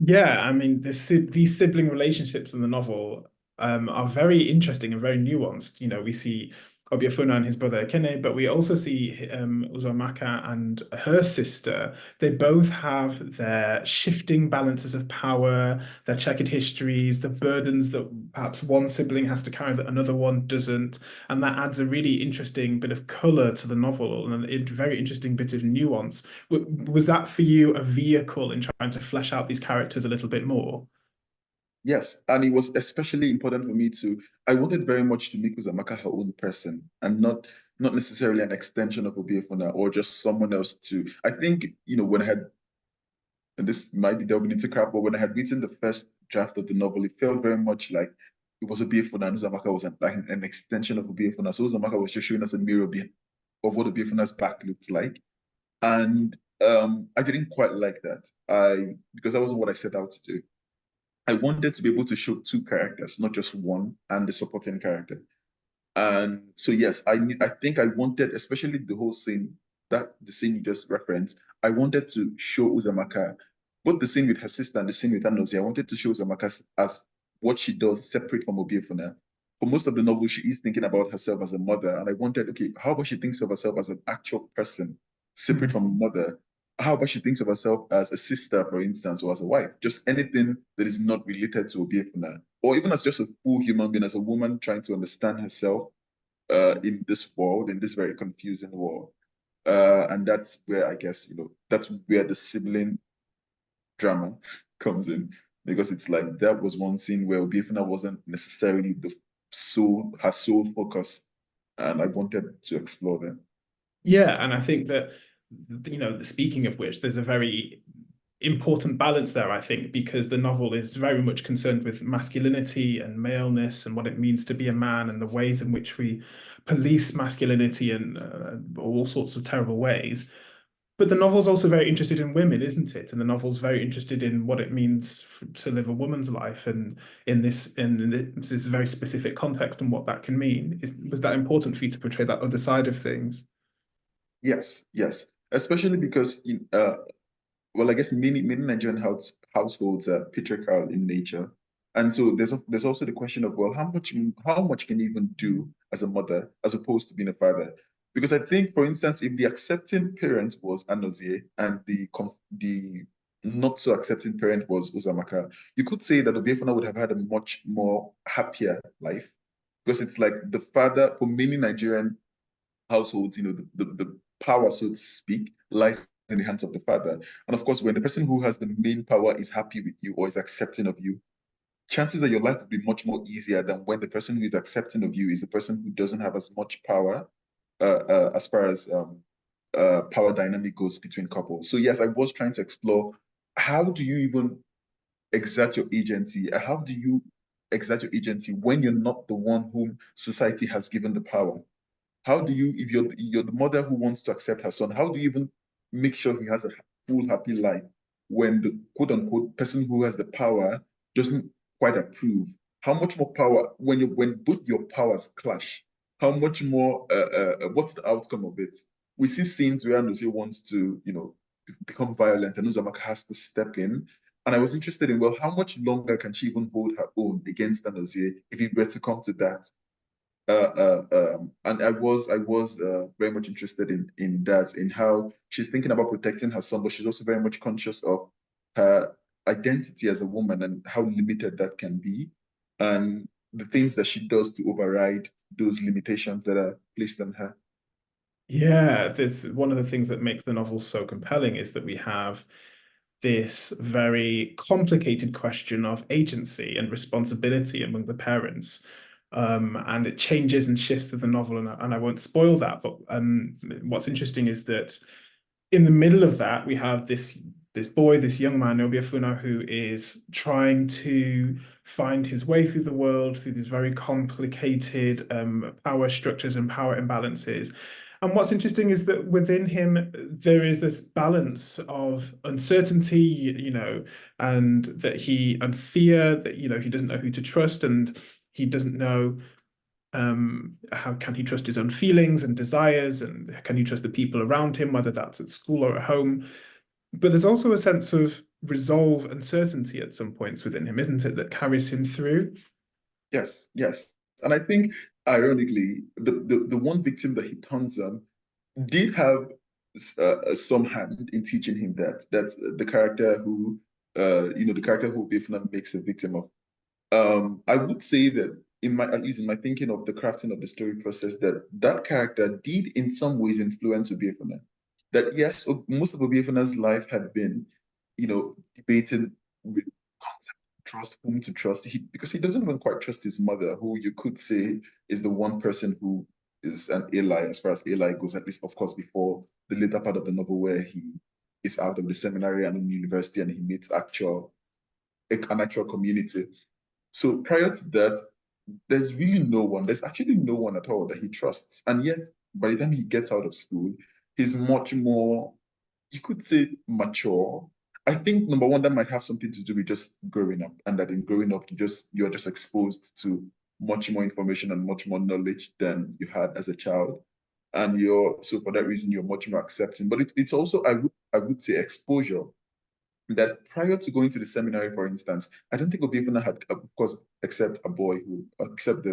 Speaker 1: Yeah, I mean, these sibling relationships in the novel are very interesting and very nuanced. We see Obiefuna and his brother Ekene, but we also see Uzoamaka and her sister. They both have their shifting balances of power, their checkered histories, the burdens that perhaps one sibling has to carry that another one doesn't. And that adds a really interesting bit of color to the novel and a very interesting bit of nuance. Was that for you a vehicle in trying to flesh out these characters a little bit more?
Speaker 2: Yes, and it was especially important for me to. I wanted very much to make Uzoamaka her own person, and not necessarily an extension of Obiefuna or just someone else to. I think, when I had, and this might be delving into crap, but when I had written the first draft of the novel, it felt very much like it was Obiefuna, and Uzoamaka was like an extension of Obiefuna. So Uzoamaka was just showing us a mirror of what Obiefuna's back looked like, and I didn't quite like that. Because that wasn't what I set out to do. I wanted to be able to show two characters, not just one, and the supporting character. And so yes, I think I wanted, especially the whole scene, that the scene you just referenced, I wanted to show Uzamaka, both the scene with her sister and the scene with Anozi. I wanted to show Uzamaka as what she does separate from Obiefuna. For most of the novel, she is thinking about herself as a mother. And I wanted, okay, how about she thinks of herself as an actual person, separate from a mother? How about she thinks of herself as a sister, for instance, or as a wife? Just anything that is not related to Obiefuna, or even as just a full human being, as a woman trying to understand herself in this world, in this very confusing world. And that's where I guess, that's where the sibling drama comes in, because it's like that was one scene where Obiefuna wasn't necessarily her sole focus. and I wanted to explore them.
Speaker 1: Yeah, and I think that, speaking of which, there's a very important balance there, I think, because the novel is very much concerned with masculinity and maleness and what it means to be a man and the ways in which we police masculinity in all sorts of terrible ways. But the novel's also very interested in women, isn't it? And the novel's very interested in what it means to live a woman's life, and in this very specific context and what that can mean. Was that important for you to portray that other side of things?
Speaker 2: Yes, yes, especially because well, I guess many Nigerian households are patriarchal in nature, and so there's also the question of, well, how much can you even do as a mother as opposed to being a father? Because I think, for instance, if the accepting parent was Anozie and the not so accepting parent was Uzoamaka, you could say that Obiefuna would have had a much more happier life, because it's like the father for many Nigerian households, the power, so to speak, lies in the hands of the father. And of course, when the person who has the main power is happy with you or is accepting of you, chances that your life will be much more easier than when the person who is accepting of you is the person who doesn't have as much power as far as power dynamic goes between couples. So yes, I was trying to explore, how do you even exert your agency? How do you exert your agency when you're not the one whom society has given the power? How do you, if you're the mother who wants to accept her son, how do you even make sure he has a full happy life when the quote unquote person who has the power doesn't quite approve? How much more power when both your powers clash? How much more? What's the outcome of it? We see scenes where Anozie wants to, become violent, and Uzoamaka has to step in. And I was interested in, well, how much longer can she even hold her own against Anozie if it were to come to that? And I was very much interested in that, in how she's thinking about protecting her son, but she's also very much conscious of her identity as a woman and how limited that can be, and the things that she does to override those limitations that are placed on her.
Speaker 1: Yeah, this one of the things that makes the novel so compelling is that we have this very complicated question of agency and responsibility among the parents. And it changes and shifts through the novel, and I won't spoil that. But what's interesting is that in the middle of that, we have this boy, this young man, Obiefuna, who is trying to find his way through the world through these very complicated power structures and power imbalances. And what's interesting is that within him, there is this balance of uncertainty, and fear that, he doesn't know who to trust, and he doesn't know how can he trust his own feelings and desires, and can he trust the people around him, whether that's at school or at home. But there's also a sense of resolve and certainty at some points within him, isn't it, that carries him through?
Speaker 2: Yes, yes. And I think, ironically, the one victim that he turns on did have some hand in teaching him that. That's the character who, the character who Bifna makes a victim of. I would say that, at least in my thinking of the crafting of the story process, that character did in some ways influence Obiefuna. That yes, most of Obiefuna's life had been, debating with trust, whom to trust. Because he doesn't even quite trust his mother, who you could say is the one person who is an ally as far as ally goes, at least of course before the later part of the novel where he is out of the seminary and in university and he meets an actual community. So prior to that, there's really no one. There's actually no one at all that he trusts. And yet, by the time he gets out of school, he's much more, you could say, mature. I think number one, that might have something to do with just growing up, and that in growing up, you're just exposed to much more information and much more knowledge than you had as a child. And you're so for that reason, you're much more accepting. But it's also, I would say, exposure, that prior to going to the seminary, for instance, I don't think Obiefuna had, of course, except a boy who, except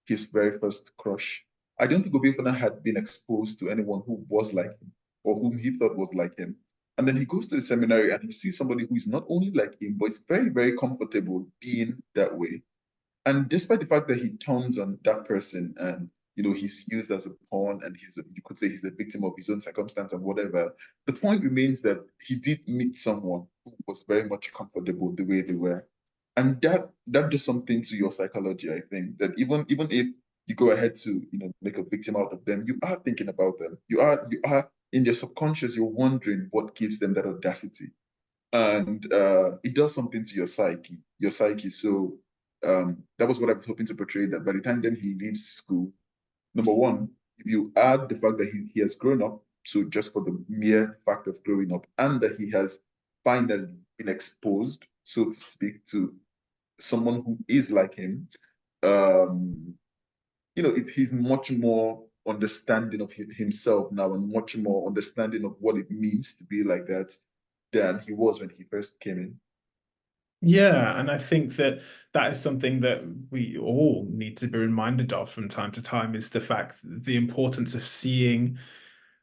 Speaker 2: his very first crush. I don't think Obiefuna had been exposed to anyone who was like him or whom he thought was like him. And then he goes to the seminary and he sees somebody who is not only like him, but is very, very comfortable being that way. And despite the fact that he turns on that person and he's used as a pawn and you could say he's a victim of his own circumstance and whatever, the point remains that he did meet someone who was very much comfortable the way they were. And that does something to your psychology, I think, that even if you go ahead to, make a victim out of them, you are thinking about them. You are in your subconscious, you're wondering what gives them that audacity. And it does something to your psyche. So that was what I was hoping to portray, that by the time then he leaves school, number one, if you add the fact that he has grown up, so just for the mere fact of growing up, and that he has finally been exposed, so to speak, to someone who is like him, um, he's much more understanding of himself now, and much more understanding of what it means to be like that than he was when he first came in.
Speaker 1: Yeah, and I think that that is something that we all need to be reminded of from time to time, is the fact, the importance of seeing,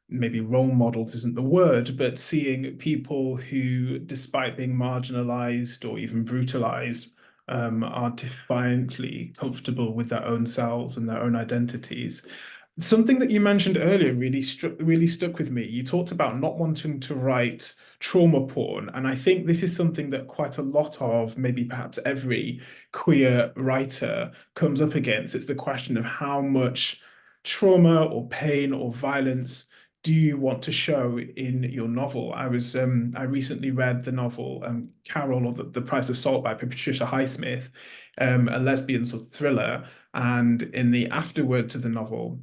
Speaker 1: maybe role models isn't the word, but seeing people who, despite being marginalized or even brutalized, are defiantly comfortable with their own selves and their own identities. Something that you mentioned earlier really stuck with me. You talked about not wanting to write trauma porn, and I think this is something that quite a lot of, maybe perhaps every queer writer comes up against. It's the question of how much trauma or pain or violence do you want to show in your novel? I recently read the novel Carol, or the Price of Salt by Patricia Highsmith, a lesbian sort of thriller, and in the afterword to the novel,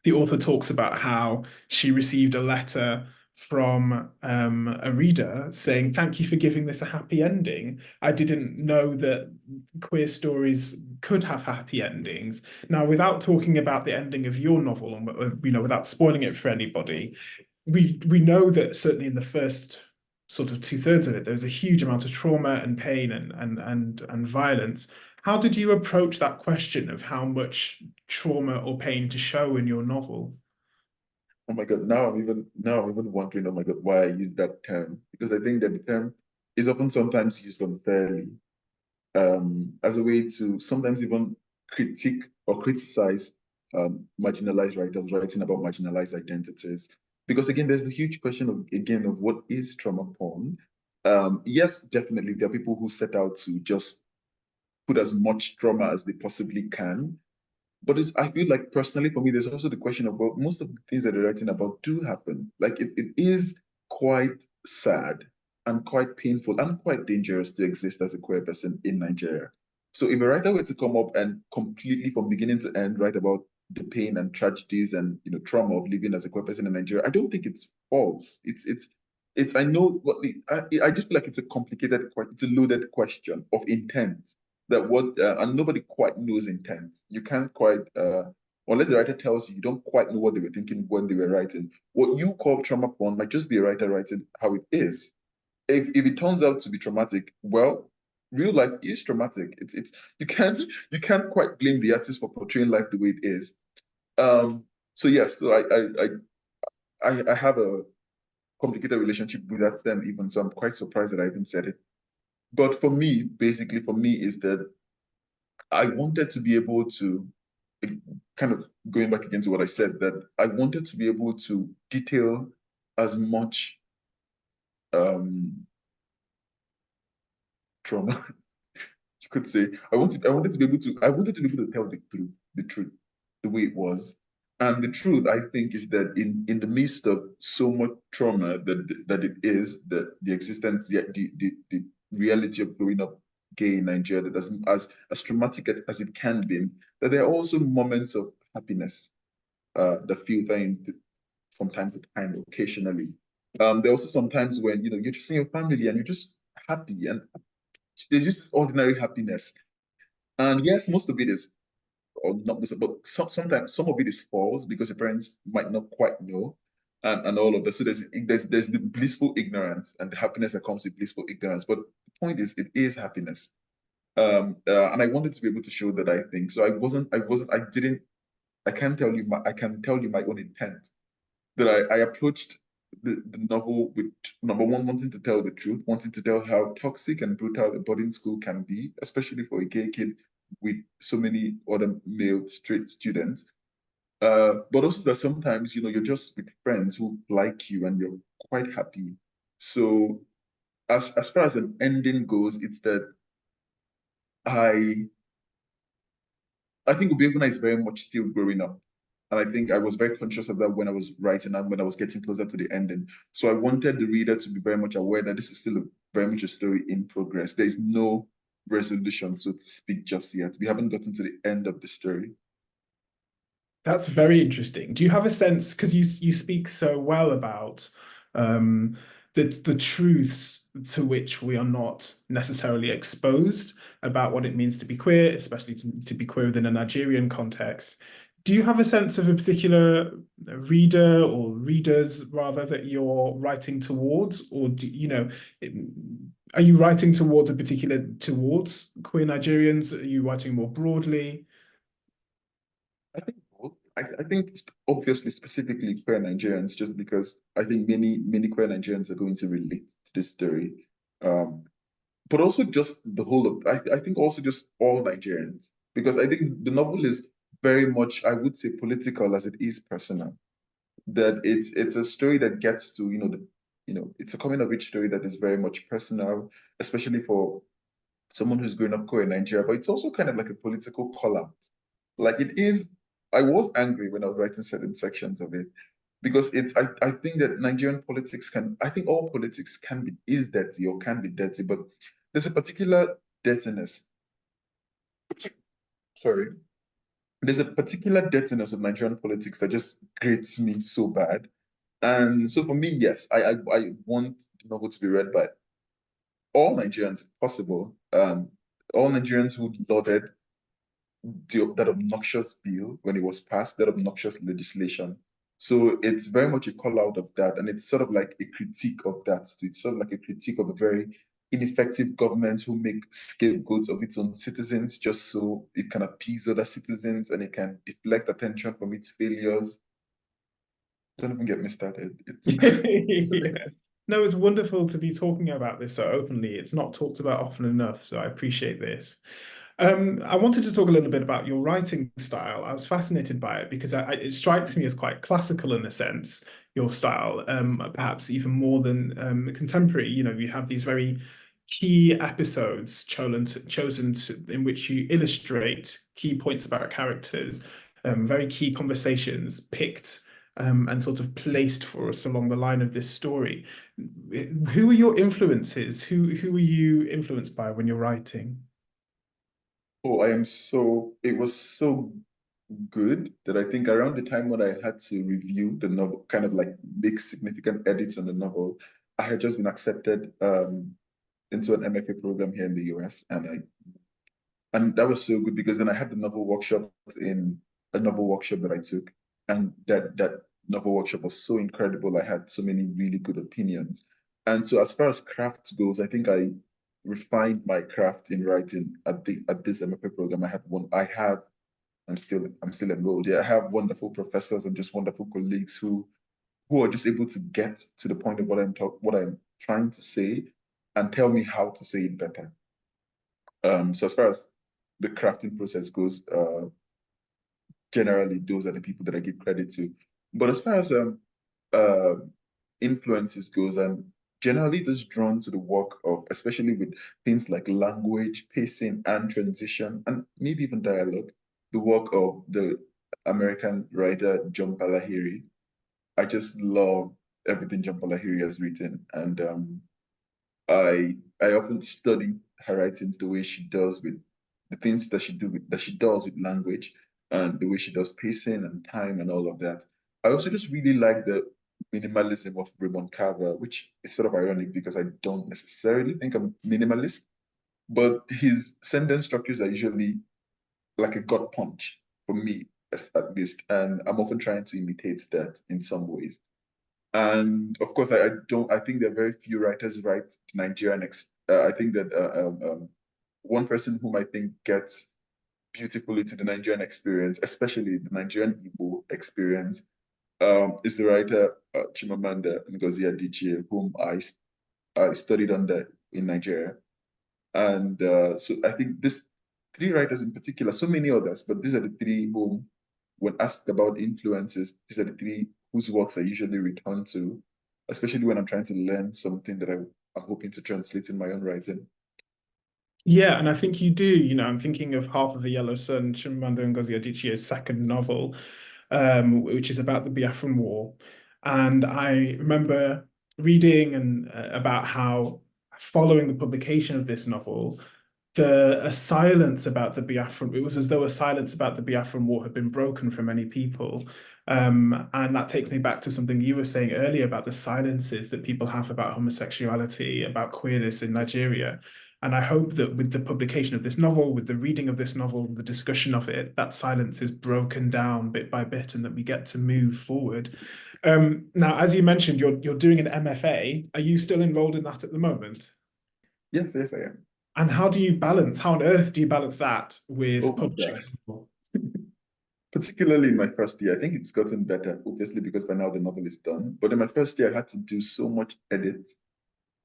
Speaker 1: the author talks about how she received a letter from a reader saying, "Thank you for giving this a happy ending. I didn't know that queer stories could have happy endings." Now, without talking about the ending of your novel, and without spoiling it for anybody, we know that certainly in the first sort of two-thirds of it, there's a huge amount of trauma and pain and violence. How did you approach that question of how much trauma or pain to show in your novel?
Speaker 2: Oh my God, now I'm even wondering, oh my God, why I use that term. Because I think that the term is often sometimes used unfairly, as a way to sometimes even critique or criticize marginalized writers writing about marginalized identities. Because again, there's the huge question of what is trauma porn. Yes, definitely, there are people who set out to just put as much trauma as they possibly can. But I feel like personally for me, there's also the question of, well, most of the things that they're writing about do happen. Like it is quite sad and quite painful and quite dangerous to exist as a queer person in Nigeria. So if a writer were to come up and completely from beginning to end write about the pain and tragedies and trauma of living as a queer person in Nigeria, I don't think it's false. It's I know what I just feel like it's a complicated, it's a loaded question of intent, that what and nobody quite knows intent. You can't quite unless the writer tells you, you don't quite know what they were thinking when they were writing. What you call trauma porn might just be a writer writing how it is. If it turns out to be traumatic, well, real life is traumatic. It's you can't quite blame the artist for portraying life the way it is. So yes, so I have a complicated relationship with that term even, so I'm quite surprised that I even said it. But for me, basically for me is that I wanted to be able to, kind of going back again to what I said, that I wanted to be able to detail as much trauma, you could say. I wanted to be able to tell the truth, the way it was. And the truth, I think, is that in the midst of so much trauma that it is, that the existence, the reality of growing up gay in Nigeria, that as traumatic as it can be, that there are also moments of happiness that filter in from time to time, occasionally. There are also sometimes when you're just in your family and you're just happy, and there's just this ordinary happiness. And yes, most of it is, or not most, but sometimes some of it is false because your parents might not quite know, and all of that. So there's the blissful ignorance and the happiness that comes with blissful ignorance. But the point is, it is happiness. And I wanted to be able to show that, I think. So I didn't, I can tell you my own intent, that I approached the novel with, number one, wanting to tell the truth, wanting to tell how toxic and brutal a boarding school can be, especially for a gay kid with so many other male straight students. But also that sometimes, you're just with friends who like you and you're quite happy. So as far as an ending goes, it's that I I think Obiefuna is very much still growing up. And I think I was very conscious of that when I was writing and when I was getting closer to the ending. So I wanted the reader to be very much aware that this is still very much a story in progress. There is no resolution, so to speak, just yet. We haven't gotten to the end of the story.
Speaker 1: That's very interesting. Do you have a sense, because you speak so well about the truths to which we are not necessarily exposed about what it means to be queer, especially to be queer within a Nigerian context. Do you have a sense of a particular reader or readers rather that you're writing towards, or are you writing towards towards queer Nigerians? Are you writing more broadly?
Speaker 2: I think both. I think it's obviously specifically queer Nigerians, just because I think many queer Nigerians are going to relate to this story. Um, but also just the whole of I think also just all Nigerians, because I think the novel is very much, I would say, political as it is personal. That it's a story that gets to, it's a coming of age story that is very much personal, especially for someone who's growing up queer in Nigeria, but it's also kind of like a political call out. Like it is, I was angry when I was writing certain sections of it because I think that Nigerian politics I think all politics is dirty or can be dirty, but there's a particular dirtiness. Sorry. There's a particular dirtiness of Nigerian politics that just grates me so bad. And so for me, yes, I want the novel to be read by all Nigerians if possible. All Nigerians who lauded that obnoxious bill when it was passed, that obnoxious legislation. So it's very much a call out of that, and it's sort of like a critique of that. So it's sort of like a critique of a very ineffective government who make scapegoats of its own citizens just so it can appease other citizens and it can deflect attention from its failures. Don't even get me started. It's
Speaker 1: Yeah. No, it's wonderful to be talking about this so openly. It's not talked about often enough, so I appreciate this. I wanted to talk a little bit about your writing style. I was fascinated by it because it strikes me as quite classical in a sense, your style, perhaps even more than contemporary. You have these very key episodes in which you illustrate key points about characters, very key conversations picked and sort of placed for us along the line of this story. Who are your influences? Who are you influenced by when you're writing?
Speaker 2: oh, it was so good that I think around the time when I had to review the novel, kind of like make significant edits on the novel, I had just been accepted into an MFA program here in the US, and that was so good because then I had the novel workshops in a novel workshop that I took, and that novel workshop was so incredible. I had so many really good opinions, and so as far as craft goes, I think I refined my craft in writing at this MFA program. I'm still enrolled. Yeah, I have wonderful professors and just wonderful colleagues who are just able to get to the point of what I'm trying to say and tell me how to say it better. So as far as the crafting process goes, generally those are the people that I give credit to. But as far as uh, influences goes, I'm generally just drawn to the work of, especially with things like language, pacing, and transition, and maybe even dialogue, the work of the American writer John Palahiri. I just love everything John Palahiri has written, and I often study her writings the way she does with the things that she does with language and the way she does pacing and time and all of that. I also just really like the minimalism of Raymond Carver, which is sort of ironic because I don't necessarily think I'm minimalist, but his sentence structures are usually like a gut punch for me, at least, and I'm often trying to imitate that in some ways. And of course, I don't. I think there are very few writers who write Nigerian. I think that one person whom I think gets beautifully to the Nigerian experience, especially the Nigerian Igbo experience, is the writer Chimamanda Ngozi Adichie, whom I studied under in Nigeria. And so I think this three writers in particular, so many others, but these are the three whom, when asked about influences, these are the three whose works I usually return to, especially when I'm trying to learn something that I'm hoping to translate in my own writing.
Speaker 1: Yeah, and I think you do. You know, I'm thinking of Half of the Yellow Sun, Chimamanda Ngozi Adichie's second novel, which is about the Biafran War. And I remember reading and about how following the publication of this novel, a silence about the Biafran, it was as though a silence about the Biafran War had been broken for many people. And that takes me back to something you were saying earlier about the silences that people have about homosexuality, about queerness in Nigeria. And I hope that with the publication of this novel, with the reading of this novel, the discussion of it, that silence is broken down bit by bit and that we get to move forward. Now, as you mentioned, you're doing an MFA. Are you still enrolled in that at the moment?
Speaker 2: Yes, yes, I am.
Speaker 1: And how on earth do you balance that with
Speaker 2: Oh my
Speaker 1: publishing
Speaker 2: gosh.
Speaker 1: a novel?
Speaker 2: Particularly in my first year, I think it's gotten better, obviously, because by now the novel is done. But in my first year, I had to do so much edit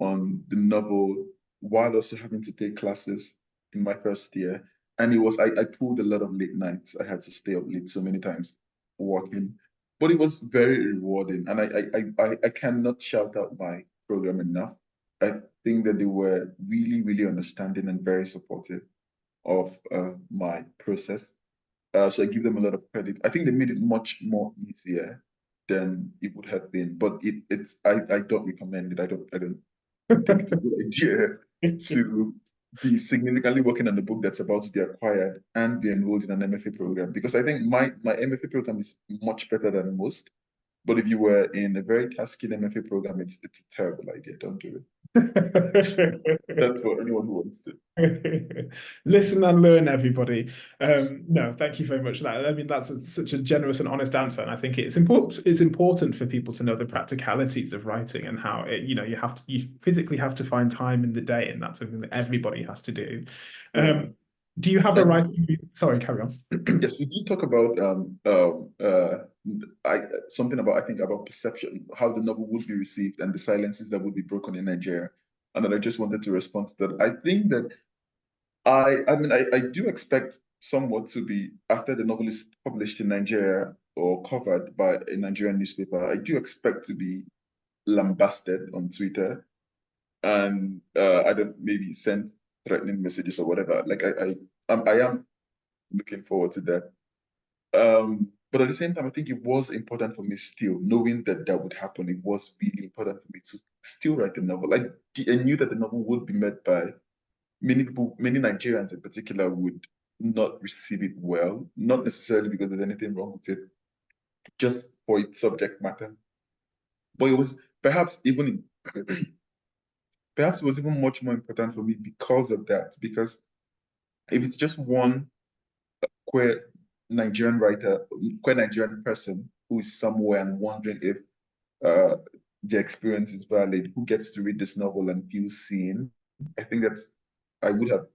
Speaker 2: on the novel while also having to take classes in my first year. And I pulled a lot of late nights. I had to stay up late so many times working. But it was very rewarding. And I cannot shout out my program enough. I think that they were really, really understanding and very supportive of my process. So I give them a lot of credit. I think they made it much more easier than it would have been. But I don't recommend it. I don't think it's a good idea to be significantly working on a book that's about to be acquired and be enrolled in an MFA program. Because I think my MFA program is much better than most. But if you were in a very tasking MFA program, it's a terrible idea. Don't do it. That's for anyone who wants to.
Speaker 1: Listen and learn, everybody. No, thank you very much for that. I mean, that's such a generous and honest answer, and I think it's important. It's important for people to know the practicalities of writing and how it, you physically have to find time in the day, and that's something that everybody has to do.
Speaker 2: Yeah.
Speaker 1: Do you have a
Speaker 2: And
Speaker 1: writing? Sorry, carry on.
Speaker 2: yes, we did talk about I something about I think about perception, how the novel would be received, and the silences that would be broken in Nigeria. And then I just wanted to respond to that. I think that I do expect somewhat to be after the novel is published in Nigeria or covered by a Nigerian newspaper. I do expect to be lambasted on Twitter and I don't maybe send threatening messages or whatever. Like I am looking forward to that. But at the same time, I think it was important for me still, knowing that that would happen. It was really important for me to still write the novel. I knew that the novel would be met by many people, many Nigerians in particular, would not receive it well. Not necessarily because there's anything wrong with it, just for its subject matter. But it was perhaps it was even much more important for me because of that. Because if it's just one queer Nigerian writer, queer Nigerian person who is somewhere and wondering if uh, their experience is valid, who gets to read this novel and feel seen, I think that's, I would have,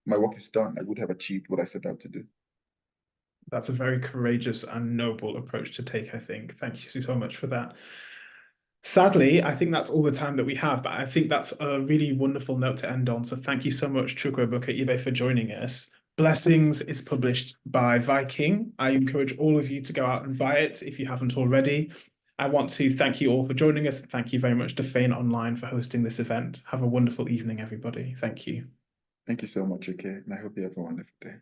Speaker 2: my work is done. I would have achieved what I set out to do.
Speaker 1: That's a very courageous and noble approach to take, I think. Thank you so much for that. Sadly, I think that's all the time that we have, but I think that's a really wonderful note to end on. So thank you so much, Chukwuebuka Ibeh, for joining us. Blessings is published by Viking. I encourage all of you to go out and buy it if you haven't already. I want to thank you all for joining us. Thank you very much to Fane Online for hosting this event. Have a wonderful evening, everybody. Thank you.
Speaker 2: Thank you so much, okay? And I hope you have a wonderful day.